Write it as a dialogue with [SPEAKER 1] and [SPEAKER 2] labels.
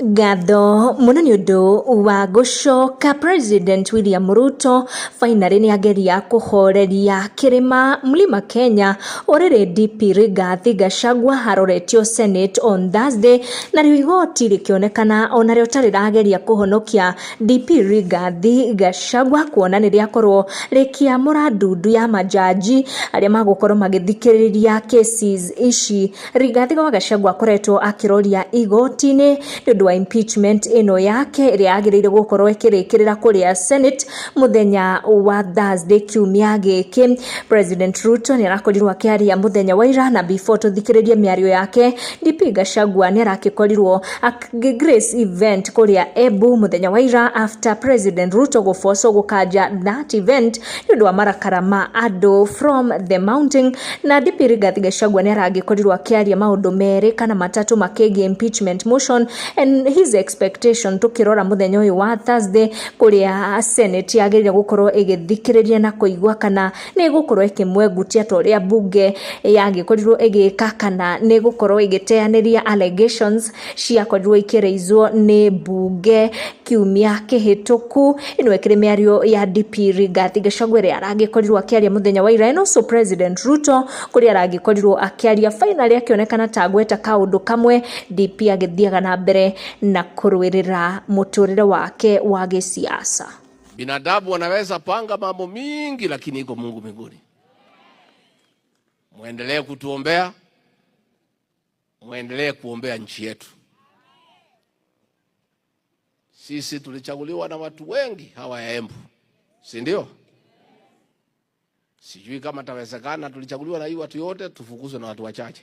[SPEAKER 1] Gatho muno ni undu wa gucoka President William Ruto finally ni ageria kuhoreria kirima mlima Kenya orere DP Rigathi Gachagua haroretio Senate on Thursday na rio igoti rikionekana ona rio tarirageria kuhonokia DP Rigathi Gachagua kuona ni riakorwo rikiamura ndundu ya majaji aria magukorwo magithikiriria cases ici. Rigathi Gachagua akoretwo akiroria igoti-ini ndu wa impeachment ino yake ria agirire gukorwo ikirikirira kuria Senate muthenya wa Thursday kiumia giki. President Ruto ni arakorirwo akiaria muthenya wa ira na before tuthikiririe miario yake DP Gachagua ni arakorirwo grace event kuria Embu muthenya wa ira after President Ruto gufoso gukanja that event ndu wa marakara ma andu from the mountain. Na DP Rigathi Gachagua ni arakorirwo akiaria maundu meri kana matatu makegi impeachment motion and his expectation tukirora muthenya uyu wa Thursday kuria Senate yagirire gukorwo igithikiriria na kuigwa kana ni gukorwo ikimwegutia toria bunge yagikorirwo igika kana ni gukorwo igiteaniria allegations ciakorirwo ikireizwo ni bunge kiumia kihituku. Ino ekire miario ya DP Rigathi Gachagua ria aragikorirwo akiaria muthenya wa ira. So President Ruto kuria aragikorirwo akiaria finally akionekana tagweta kaundu kamwe DP agithiaga na mbere na kuruirira muturire wake wa gisiasa.
[SPEAKER 2] Binadamu wanaweza panga mambo mingi, lakini iko Mungu mbinguni. Muendelee kutuombea, muendelee kuombea nchi yetu. Sisi tulichaguliwa na watu wengi hawa ya Embu, si ndio? Sijui kama tawezekana tulichaguliwa na hii watu yote tufukuzwe na watu wachache.